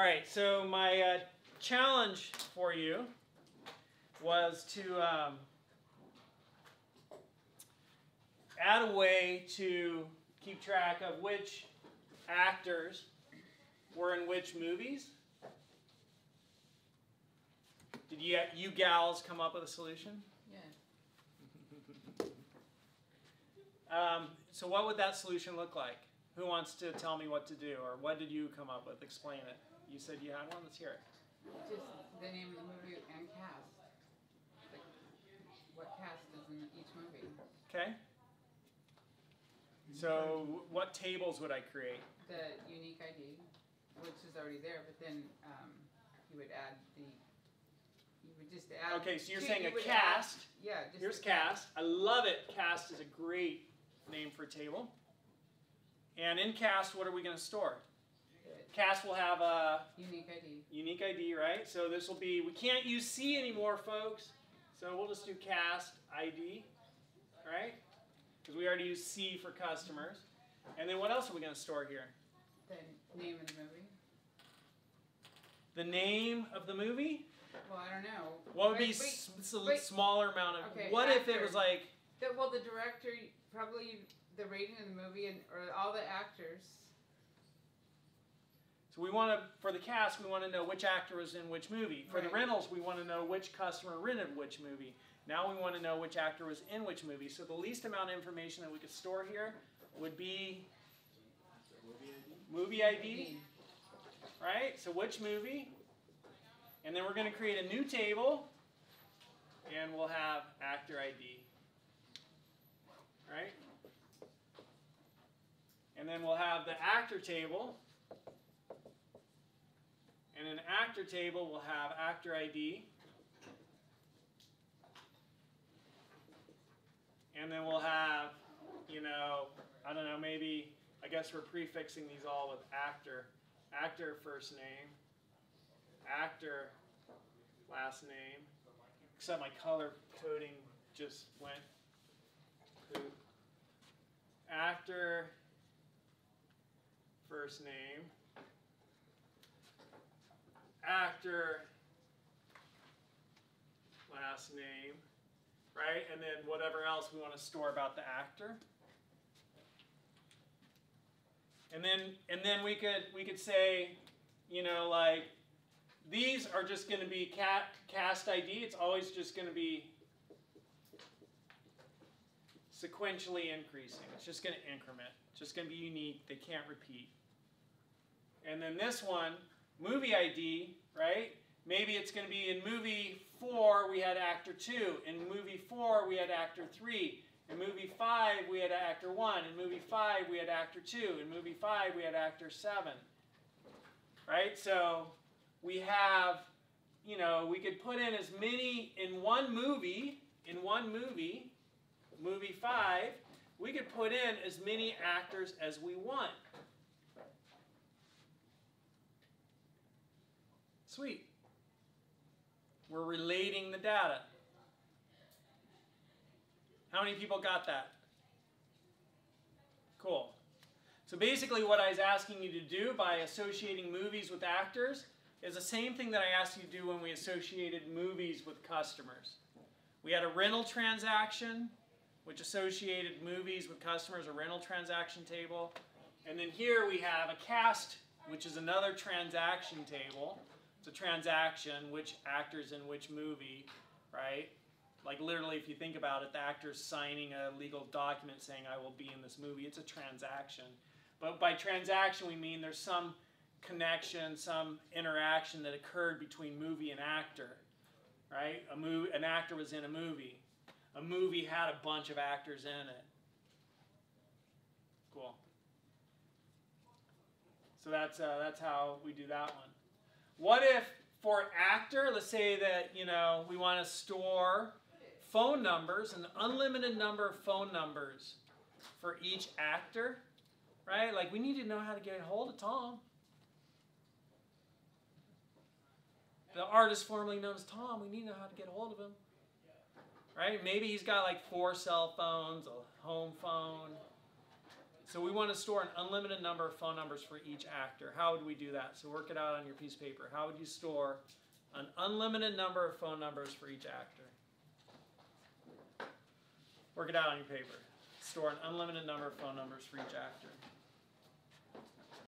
right, so my challenge for you was to add a way to keep track of which actors were in which movies. Did you gals come up with a solution? Yeah. So what would that solution look like? Who wants to tell me what to do? Or what did you come up with? Explain it. You said you had one. Let's hear it. Just the name of the movie and cast. Like what cast is in each movie. Okay. So what tables would I create? The unique ID, which is already there, but then you would add the. You would just add. Okay, so you're saying a cast. Yeah. Just here's cast. I love it. Cast is a great name for a table. And in cast, what are we going to store? Cast will have a unique ID. Unique ID, right? So this will be, we can't use C anymore, folks. So we'll just do cast ID, right? Because we already use C for customers. And then what else are we going to store here? The name of the movie. The name of the movie? Well, I don't know. What would be a smaller amount of, okay, what if it was like? Well, the director, probably the rating of the movie, or all the actors. So we want to, for the cast, we want to know which actor was in which movie. For the rentals, we want to know which customer rented which movie. Now we want to know which actor was in which movie. So the least amount of information that we could store here would be movie ID, right? So which movie? And then we're going to create a new table, and we'll have actor ID, right? And then we'll have the actor table. And in actor table, we'll have actor ID. And then we'll have, I don't know, maybe, I guess we're prefixing these all with actor. Actor first name. Actor last name. Except my color coding just went poop. Actor first name. Actor last name, right? And then whatever else we want to store about the actor. And then we could say, like these are just going to be cast ID. It's always just going to be sequentially increasing. It's just going to increment. It's just going to be unique. They can't repeat. And then this one, movie ID, right? Maybe it's going to be in movie 4 we had actor 2. In movie 4 we had actor 3. In movie 5 we had actor 1. In movie 5 we had actor 2. In movie 5 we had actor 7. Right? So we have, we could put in as many in one movie, movie 5, we could put in as many actors as we want. Sweet. We're relating the data. How many people got that? Cool. So basically what I was asking you to do by associating movies with actors is the same thing that I asked you to do when we associated movies with customers. We had a rental transaction, which associated movies with customers, a rental transaction table. And then here we have a cast, which is another transaction table. It's a transaction, which actor's in which movie, right? Like literally, if you think about it, the actor's signing a legal document saying, I will be in this movie. It's a transaction. But by transaction, we mean there's some connection, some interaction that occurred between movie and actor, right? An actor was in a movie. A movie had a bunch of actors in it. Cool. So that's how we do that one. What if for actor, let's say that, we want to store phone numbers, an unlimited number of phone numbers for each actor, right? Like we need to know how to get a hold of Tom. The artist formerly known as Tom, we need to know how to get a hold of him. Right? Maybe he's got like 4 cell phones, a home phone, So we want to store an unlimited number of phone numbers for each actor. How would we do that? So work it out on your piece of paper. How would you store an unlimited number of phone numbers for each actor? Work it out on your paper. Store an unlimited number of phone numbers for each actor.